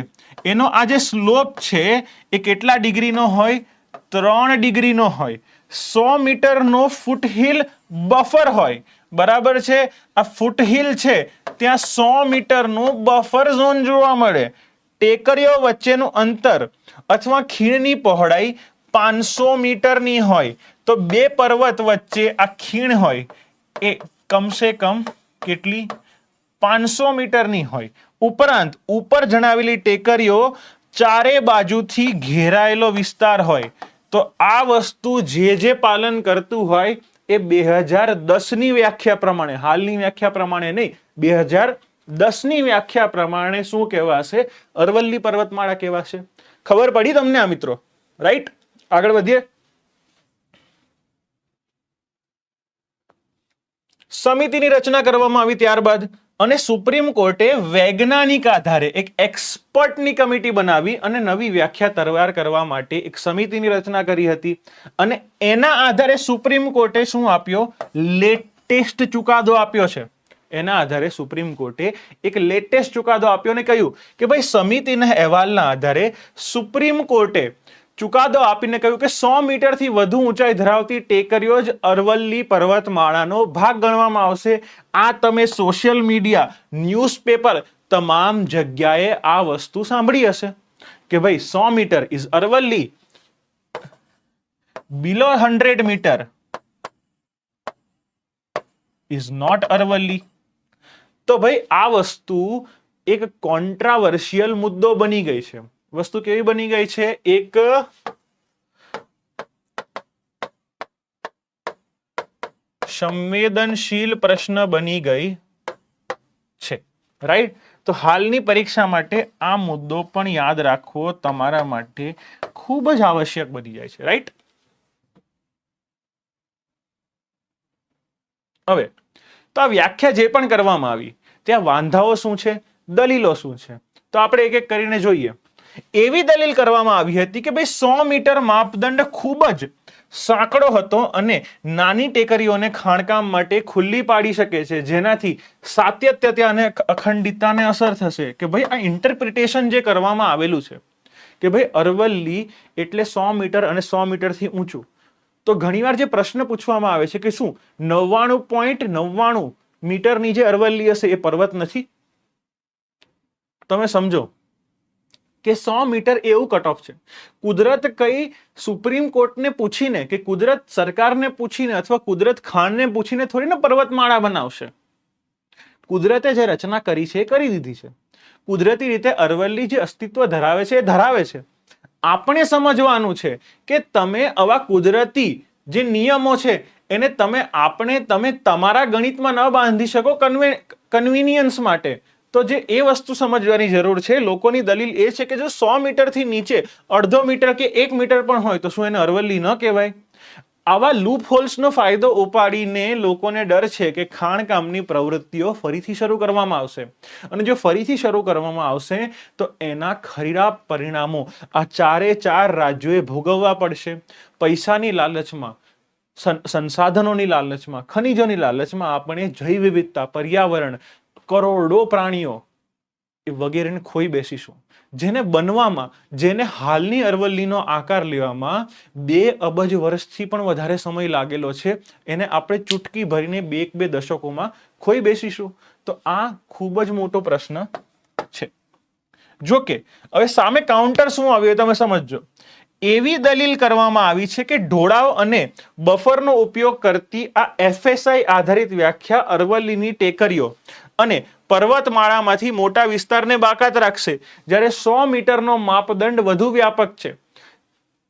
એનો આ જે સ્લોપ છે એ કેટલા ડિગ્રીનો હોય? 3 ડિગ્રીનો હોય. 100 મીટરનો ફૂટહિલ બફર હોય, બરાબર છે. આ ફૂટહિલ છે ત્યાં 100 મીટરનું બફર ઝોન જોવા મળે. ટેકરીઓ વચ્ચેનું અંતર અથવા ખીણની પહોળાઈ 500 મીટરની હોય, તો બે પર્વત વચ્ચે આ ખીણ હોય એ કમસે કમ કેટલી? 500 મીટરની હોય. ઉપરાંત ઉપર જણાવેલી ટેકરીઓ ચારે બાજુથી ઘેરાયેલો વિસ્તાર હોય. તો આ વસ્તુ જે પાલન કરતું હોય એ 2010ની વ્યાખ્યા પ્રમાણે, હાલની વ્યાખ્યા પ્રમાણે નહીં, 2010ની વ્યાખ્યા પ્રમાણે શું કહેવાશે? અરવલ્લી પર્વતમાળા કહેવાશે. ખબર પડી તમને આ મિત્રો? રાઈટ, આગળ વધીએ. સમિતિની રચના કરવામાં આવી ત્યારબાદ, અને સુપ્રીમ કોર્ટે વૈજ્ઞાનિક આધારે એક એક્સપર્ટની કમિટી બનાવી અને નવી વ્યાખ્યા તૈયાર કરવા માટે એક સમિતિની રચના કરી હતી. અને એના આધારે સુપ્રીમ કોર્ટે શું આપ્યો? લેટેસ્ટ ચુકાદો આપ્યો છે. એના આધારે સુપ્રીમ કોર્ટે એક લેટેસ્ટ ચુકાદો આપ્યો અને કહ્યું કે ભાઈ સમિતિના અહેવાલના આધારે સુપ્રીમ કોર્ટે ચુકાદો આપીને કહ્યું કે 100 મીટરથી વધુ ઊંચાઈ ધરાવતી ટેકરીઓ જ અરવલ્લી પર્વતમાળાનો ભાગ ગણવામાં આવશે. આ તમે સોશિયલ મીડિયા, ન્યૂઝપેપર, તમામ જગ્યાએ આ વસ્તુ સાંભળી હશે કે ભાઈ 100 metre is Aravalli, below 100 metre is not Aravalli. તો ભાઈ આ વસ્તુ એક કોન્ટ્રાવર્શિયલ મુદ્દો બની ગઈ છે. વસ્તુ કેવી બની ગઈ છે? એક સંવેદનશીલ પ્રશ્ન બની ગઈ છે, રાઈટ? તો હાલની પરીક્ષા માટે આ મુદ્દો પણ યાદ રાખવો તમારા માટે ખૂબ જ આવશ્યક બની જાય છે, રાઈટ? હવે તો આ વ્યાખ્યા જે પણ કરવામાં આવી ત્યાં વાંધાઓ શું છે, દલીલો શું છે, તો આપણે એક એક કરીને જોઈએ. એવી દલીલ કરવામાં આવી હતી કે ભાઈ 100 મીટર માપદંડ ખૂબ જ સાંકડો હતો અને નાની ટેકરીઓને ખાણકામ માટે ખુલ્લી પાડી શકે છે, જેનાથી સાતત્યતા અને અખંડિતતાને અસર થશે. કે ભાઈ આ ઇન્ટરપ્રિટેશન જે કરવામાં આવેલું છે કે ભાઈ અરવલ્લી એટલે 100 મીટર અને 100 મીટરથી ઊંચું, તો ઘણીવાર જે પ્રશ્ન પૂછવામાં આવે છે કે શું 99.99 મીટરની જે અરવલ્લી હશે એ પર્વત નથી? તમે સમજો કે 100 મીટર એવું કટ ઓફ છે. કુદરત કઈ સુપ્રીમ કોર્ટને પૂછીને કે કુદરત સરકારને પૂછીને અથવા કુદરત ખાનને પૂછીને થોડી ને પર્વતમાળા બનાવશે. કુદરતે જે રચના કરી છે એ કરી દીધી છે. કુદરતી રીતે અરવલ્લી જે અસ્તિત્વ ધરાવે છે એ ધરાવે છે. આપણે સમજવાનું છે કે તમે આવા કુદરતી જે નિયમો છે એને તમે તમારા ગણિતમાં ન બાંધી શકો કન્વીનિયન્સ માટે. તો જે એ વસ્તુ સમજવાની જરૂર છે. લોકોની દલીલ એ છે કે જો 100 મીટરથી નીચે અડધો મીટર કે 1 મીટર પણ હોય તો શું એને અરવલ્લી ન કહેવાય? આવા લૂપ હોલ્સનો ફાયદો ઉપાડીને લોકોને ડર છે કે ખાણકામની પ્રવૃત્તિઓ ફરીથી શરૂ કરવામાં આવશે, અને જો ફરીથી શરૂ કરવામાં આવશે તો એના ખરાબ પરિણામો આ ચારે રાજ્યોએ ભોગવવા પડશે. પૈસાની લાલચમાં, સંસાધનોની લાલચમાં, ખનિજોની લાલચમાં આપણે જૈવ વિવિધતા, પર્યાવરણ, કરોડો પ્રાણીઓ એ વગેરેને ખોઈ બેસીશું, જેને બનવામાં, જેને હાલની અરવલ્લીનો આકાર લેવામાં 2 અબજ વર્ષથી પણ વધારે સમય લાગેલો છે, એને આપણે ચૂટકી ભરીને 2 દશકોમાં ખોઈ બેસીશું. તો આ ખૂબ જ મોટો પ્રશ્ન છે. જો કે હવે સામે કાઉન્ટર શું આવ્યું તમે સમજજો. એવી દલીલ કરવામાં આવી છે કે ઢોળાવ અને બફરનો ઉપયોગ કરતી આ FSI આધારિત વ્યાખ્યા અરવલ્લીની ટેકરીઓ અને પર્વતમાળામાંથી મોટા વિસ્તારને બાકાત રાખશે, જ્યારે 100 મીટરનો માપદંડ વધુ વ્યાપક છે.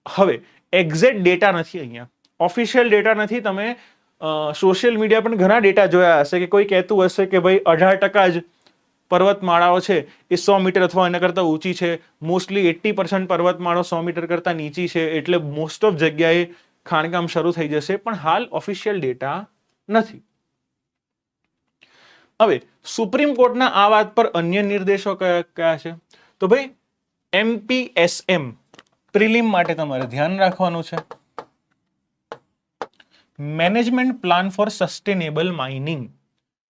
હવે એક્ઝેક્ટ ડેટા નથી, અહીંયા ઓફિશિયલ ડેટા નથી. તમે સોશિયલ મીડિયા પર ઘણા ડેટા જોયા હશે કે કોઈ કહેતું હશે કે ભાઈ 18% જ પર્વતમાળાઓ છે એ 100 મીટર અથવા એના કરતા ઊંચી છે. મોસ્ટલી 80% પર્વતમાળાઓ 100 મીટર કરતા નીચી છે, એટલે મોસ્ટ ઓફ જગ્યાએ ખાણકામ શરૂ થઈ જશે. પણ હાલ ઓફિશિયલ ડેટા નથી. હવે સુપ્રીમ કોર્ટના આ વાત પર અન્ય નિર્દેશો કયા છે? તો ભાઈ MPSM પ્રિલિમ માટે તમારે ધ્યાન રાખવાનું છે. Management plan for sustainable mining.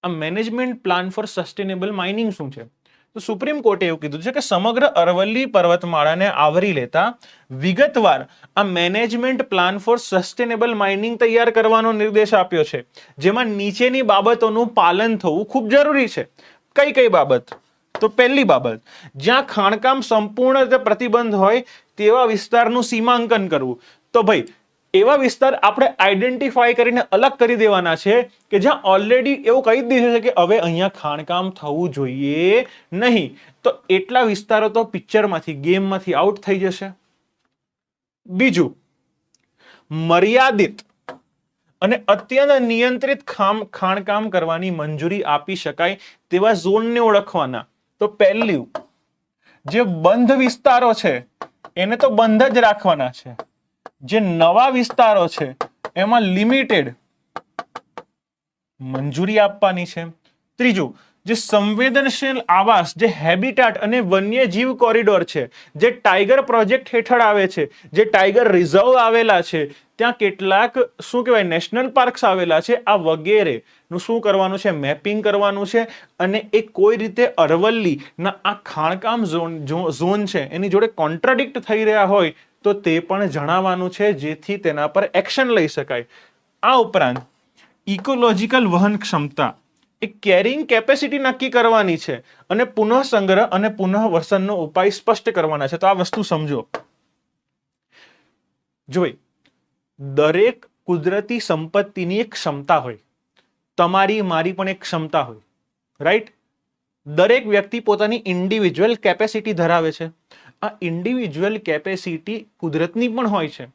આ management plan for sustainable mining શું છે? તો સુપ્રીમ કોર્ટે એવું કીધું છે કે સમગ્ર અરવલ્લી પર્વતમાળાને આવરી લેતા વિગતવાર આ management plan for sustainable mining તૈયાર કરવાનો નિર્દેશ આપ્યો છે, જેમાં નીચેની બાબતોનું પાલન થવું ખૂબ જરૂરી છે. કઈ બાબત? તો પહેલી બાબત, જ્યાં ખાણકામ સંપૂર્ણ રીતે પ્રતિબંધ હોય તેવા વિસ્તારનું સીમાંકન કરવું. તો ભાઈ એવા વિસ્તાર આપણે આઈડેન્ટિફાઈ કરીને અલગ કરી દેવાના છે કે જ્યાં ઓલરેડી એવું કહી દીધું છે કે હવે અહીંયા ખાણકામ થવું જોઈએ નહીં. તો એટલા વિસ્તારો તો પિક્ચરમાંથી, ગેમમાંથી આઉટ થઈ જશે. બીજું, મર્યાદિત અને અત્યંત નિયંત્રિત ખાણકામ કરવાની મંજૂરી આપી શકાય તેવા ઝોનને ઓળખવાના. તો પહેલું, જે બંધ વિસ્તારો છે એને તો બંધ જ રાખવાના છે. જે નવા વિસ્તારો છે એમાં લિમિટેડ મંજૂરી આપવાની છે. ત્રીજું, જે સંવેદનશીલ આવાસ, જે હેબિટાટ અને વન્યજીવ કોરિડોર છે, જે ટાઈગર પ્રોજેક્ટ હેઠળ આવે છે, જે ટાઈગર રિઝર્વ આવેલા છે, ત્યાં કેટલાક શું કહેવાય નેશનલ પાર્ક્સ આવેલા છે, આ વગેરે નું શું કરવાનું છે? મેપિંગ કરવાનું છે. અને એ કોઈ રીતે અરવલ્લીના આ ખાણકામ ઝોન છે એની જોડે કોન્ટ્રાડિક્ટ થઈ રહ્યા હોય તો તે પણ જણાવવાનું છે, જેથી તેના પર એક્શન લઈ શકાય. આ ઉપરાંત ઇકોલોજીકલ વહન ક્ષમતા એ કેરિંગ કેપેસિટી નક્કી કરવાની છે અને પુનઃ સંગ્રહ અને પુનઃ વસનનો ઉપાય સ્પષ્ટ કરવાના છે. તો આ વસ્તુ સમજો. જોઈ, દરેક કુદરતી સંપત્તિની એક ક્ષમતા હોય. તમારી મારી પણ એક ક્ષમતા હોય, રાઈટ? દરેક વ્યક્તિ પોતાની ઇન્ડિવિજ્યુઅલ કેપેસિટી ધરાવે છે. આ ઇન્ડિવિજ્યુઅલ કેપેસિટી કુદરતની પણ હોય છે.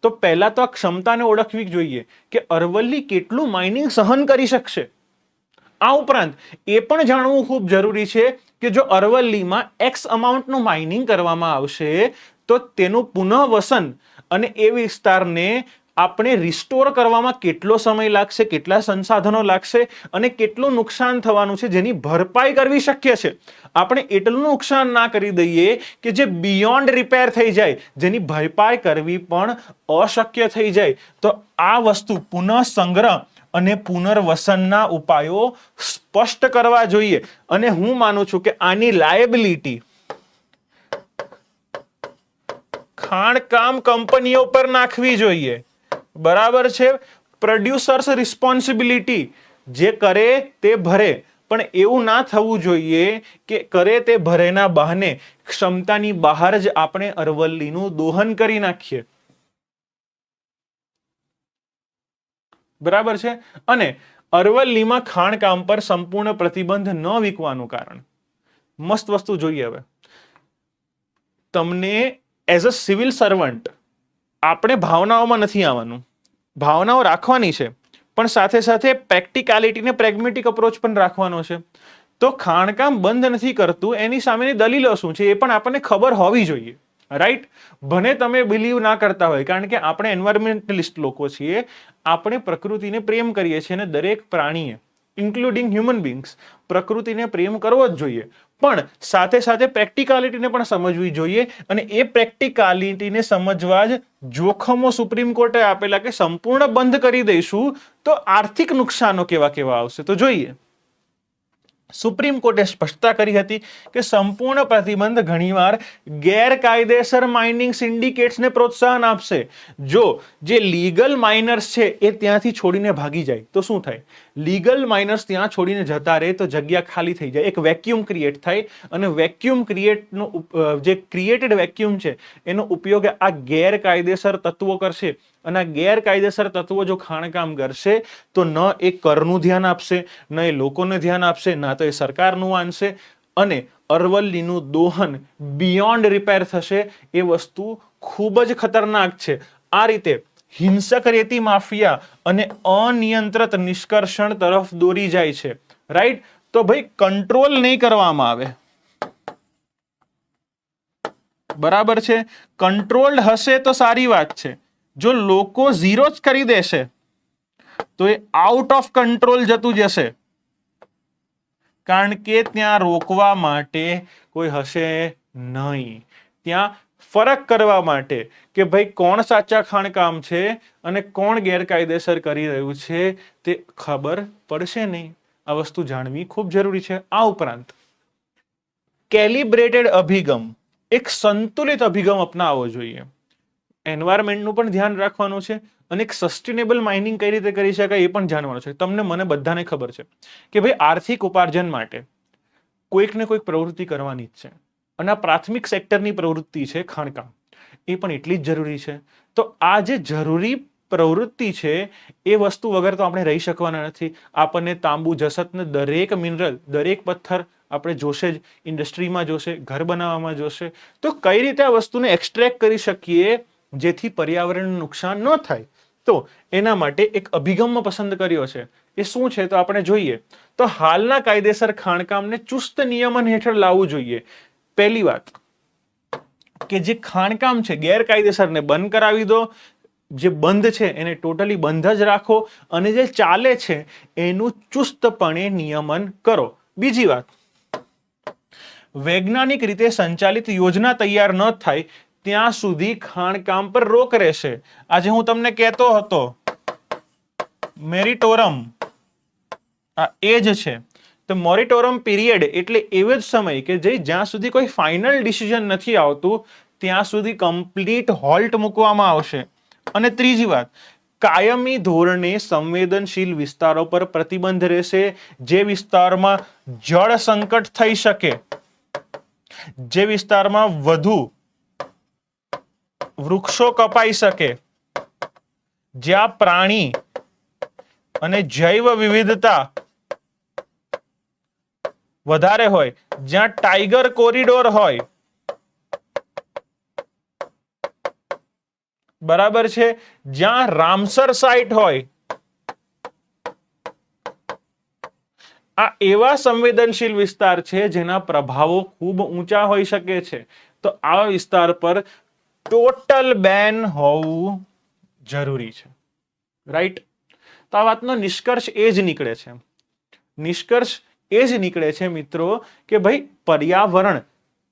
તો પહેલા તો આ ક્ષમતાને ઓળખવી જોઈએ કે અરવલ્લી કેટલું માઇનિંગ સહન કરી શકશે. આ ઉપરાંત એ પણ જાણવું ખૂબ જરૂરી છે કે જો અરવલ્લીમાં એક્સ અમાઉન્ટનું માઇનિંગ કરવામાં આવશે તો તેનું પુનઃવસન અને એ વિસ્તારને આપણે રિસ્ટોર કરવામાં કેટલો સમય લાગશે, કેટલા સંસાધનો લાગશે અને કેટલું નુકસાન થવાનું છે, જેની ભરપાઈ કરવી શક્ય છે. આપણે એટલું નુકસાન ના કરી દઈએ કે જે બિયોન્ડ રિપેર થઈ જાય, જેની ભરપાઈ કરવી પણ અશક્ય થઈ જાય. તો આ વસ્તુ પુનઃ સંગ્રહ અને પુનર્વસનના ઉપાયો સ્પષ્ટ કરવા જોઈએ. અને હું માનું છું કે આની લાયબિલિટી ખાણકામ કંપનીઓ પર નાખવી જોઈએ. બરાબર છે? પ્રોડ્યુસર્સ રિસ્પોન્સિબિલિટી, જે કરે તે ભરે. પણ એવું ના થવું જોઈએ કે કરે તે ભરેના બહાને ક્ષમતાની બહાર જ આપણે અરવલ્લીનું દોહન કરી નાખીએ. બરાબર છે? અને અરવલ્લીમાં ખાણકામ પર સંપૂર્ણ પ્રતિબંધ ન વિકવાનું કારણ મસ્ત વસ્તુ જોઈએ. હવે તમને એઝ અ સિવિલ સર્વન્ટ આપણે ભાવનાઓમાં નથી આવવાનું. ભાવનાઓ રાખવાની છે, પણ સાથે સાથે પ્રેક્ટિકાલિટી ને પ્રેગ્મેટિક અપ્રોચ પણ રાખવાનો છે. તો ખાણકામ બંધ નથી કરતું, એની સામેની દલીલો શું છે એ પણ આપણને ખબર હોવી જોઈએ, રાઈટ? ભલે તમે બિલીવ ના કરતા હોય, કારણ કે આપણે એન્વાયરમેન્ટલિસ્ટ લોકો છીએ, આપણે પ્રકૃતિને પ્રેમ કરીએ છીએ અને દરેક પ્રાણીએ ઇન્ક્લુડિંગ હ્યુમન બીંગ્સ પ્રકૃતિને પ્રેમ કરવો જ જોઈએ. પણ સાથે સાથે પ્રેક્ટિકાલિટીને પણ સમજવી જોઈએ. અને એ પ્રેક્ટિકાલિટીને સમજવા જ જોખમો સુપ્રીમ કોર્ટે આપેલા કે સંપૂર્ણ બંધ કરી દઈશું તો આર્થિક નુકસાનો કેવા કેવા આવશે. તો જોઈએ, સુપ્રીમ કોર્ટે સ્પષ્ટતા કરી હતી કે સંપૂર્ણ પ્રતિબંધ ઘણીવાર ગેરકાયદેસર માઇનિંગ સિન્ડિકેટ્સને પ્રોત્સાહન આપશે. જો જે લીગલ માઇનર્સ છે એ ત્યાંથી છોડીને ભાગી જાય તો શું થાય? લીગલ માઇનર્સ ત્યાં છોડીને જતા રહે તો જગ્યા ખાલી થઈ જાય, એક વેક્યુમ ક્રિએટ થાય અને વેક્યુમ ક્રિએટનો જે ક્રિએટેડ વેક્યુમ છે એનો ઉપયોગ આ ગેરકાયદેસર તત્વો કરશે. અને આ ગેરકાયદેસર તત્વો જો ખાણકામ કરશે તો ન એ કરનું ધ્યાન આપશે, ન એ લોકોને ધ્યાન આપશે, ના તો એ સરકારનું માનશે. અને અરવલ્લીનું દોહન બિયોન્ડ રિપેર થશે. એ વસ્તુ ખૂબ જ ખતરનાક છે. આ રીતે હિંસક રેતી માફિયા અને અનિયંત્રિત નિષ્કર્ષણ તરફ દોરી જાય છે, રાઈટ? તો ભાઈ કંટ્રોલ નહીં કરવામાં આવે, બરાબર છે? કંટ્રોલ્ડ હશે તો સારી વાત છે. જો લોકો ઝીરો જ કરી દેશે તો એ આઉટ ઓફ કંટ્રોલ જતું જશે, કારણ કે ત્યાં રોકવા માટે કોઈ હશે નહીં. ત્યાં ફરક કરવા માટે કે ભાઈ કોણ સાચા ખાણકામ છે અને કોણ ગેરકાયદેસર કરી રહ્યું છે તે ખબર પડશે નહીં. આ વસ્તુ જાણવી ખૂબ જરૂરી છે. આ ઉપરાંત કેલિબ્રેટેડ અભિગમ, એક સંતુલિત અભિગમ અપનાવવો જોઈએ. એન્વાયરમેન્ટનું પણ ધ્યાન રાખવાનું છે અને એક સસ્ટેનેબલ માઇનિંગ કઈ રીતે કરી શકાય એ પણ જાણવાનું છે. તમને મને બધાને ખબર છે કે ભાઈ આર્થિક ઉપાર્જન માટે કોઈક ને કોઈક પ્રવૃત્તિ કરવાની જ છે. અને આ પ્રાથમિક સેક્ટરની પ્રવૃત્તિ છે ખાણકામ, એ પણ એટલી જ જરૂરી છે. તો આ જે જરૂરી પ્રવૃત્તિ છે એ વસ્તુ વગર તો આપણે રહી શકવાના નથી. આપણને તાંબુ, જસત ને દરેક મિનરલ, દરેક પથ્થર આપણે જોશે જ. ઇન્ડસ્ટ્રીમાં જોશે, ઘર બનાવવામાં જોશે. તો કઈ રીતે આ વસ્તુને એક્સટ્રેક્ટ કરી શકીએ જેથી પર્યાવરણને નુકસાન ન થાય? તો એના માટે એક અભિગમ પસંદ કર્યો છે. એ શું છે તો આપણે જોઈએ. તો હાલના કાયદેસર ખાણકામને ચુસ્ત નિયમન હેઠળ લાવવું જોઈએ. પહેલી વાત કે જે ખાણકામ છે ગેરકાયદેસરને બંધ કરાવી દો, જે બંધ છે એને ટોટલી બંધ જ રાખો અને જે ચાલે છે એનું ચુસ્તપણે નિયમન કરો. બીજી વાત, વૈજ્ઞાનિક રીતે સંચાલિત યોજના તૈયાર ન થાય ત્યાં સુધી ખાણકામ પર રોક રહેશે. આજે હું તમને કહેતો હતો મેરિટોરમ, આ એ જ છે. તો મોરિટોરમ પીરિયડ એટલે એવો જ સમય કે જ્યાં સુધી કોઈ ફાઇનલ ડિસિઝન નથી આવતું ત્યાં સુધી કમ્પ્લીટ હોલ્ટ મૂકવામાં આવશે. અને ત્રીજી વાત, કાયમી ધોરણે સંવેદનશીલ વિસ્તારો પર પ્રતિબંધ રહેશે. જે વિસ્તારમાં જળ સંકટ થઈ શકે, જે વિસ્તારમાં વધુ વૃક્ષો કપાઈ શકે, જ્યાં પ્રાણી અને જૈવ વિવિધતા વધારે હોય, જ્યાં ટાઈગર કોરિડોર હોય, બરાબર છે, જ્યાં રામસર સાઇટ હોય, આ એવા સંવેદનશીલ વિસ્તાર છે જેના પ્રભાવો ખૂબ ઊંચા હોઈ શકે છે. તો આવા વિસ્તાર પર ટોટલ બેન હોવું જરૂરી છે. રાઈટ? તો આ વાતનો નિષ્કર્ષ એ જ નીકળે છે. નિષ્કર્ષ એ જ નીકળે છે મિત્રો કે ભાઈ પર્યાવરણ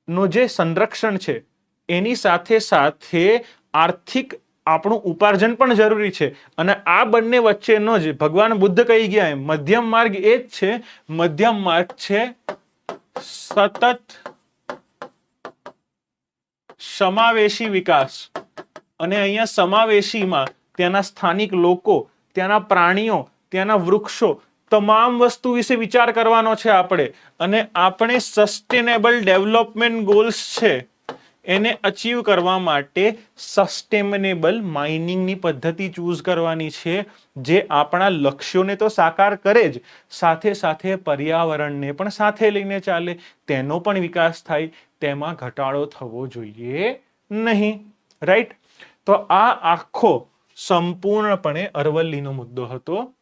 નું જે સંરક્ષણ છે એની સાથે સાથે આર્થિક આપણું ઉપાર્જન પણ જરૂરી છે. અને આ બંને વચ્ચેનો જ ભગવાન બુદ્ધ કહી ગયા એમ મધ્યમ માર્ગ એ જ છે. મધ્યમ માર્ગ છે સતત સમાવેશી વિકાસ. અને અહીંયા સમાવેશીમાં ત્યાંના સ્થાનિક લોકો, ત્યાંના પ્રાણીઓ, ત્યાંના વૃક્ષો, તમામ વસ્તુ વિશે વિચાર કરવાનો છે આપણે. અને આપણે સસ્ટેનેબલ ડેવલપમેન્ટ ગોલ્સ છે એને અચીવ કરવા માટે સસ્ટેનેબલ માઇનિંગની પદ્ધતિ ચૂઝ કરવાની છે, જે આપણા લક્ષ્યોને તો સાકાર કરે જ, સાથે સાથે પર્યાવરણને પણ સાથે લઈને ચાલે, તેનો પણ વિકાસ થાય, તેમાં ઘટાડો થવો જોઈએ નહીં. રાઈટ? તો આ આખો સંપૂર્ણપણે અરવલ્લીનો મુદ્દો હતો.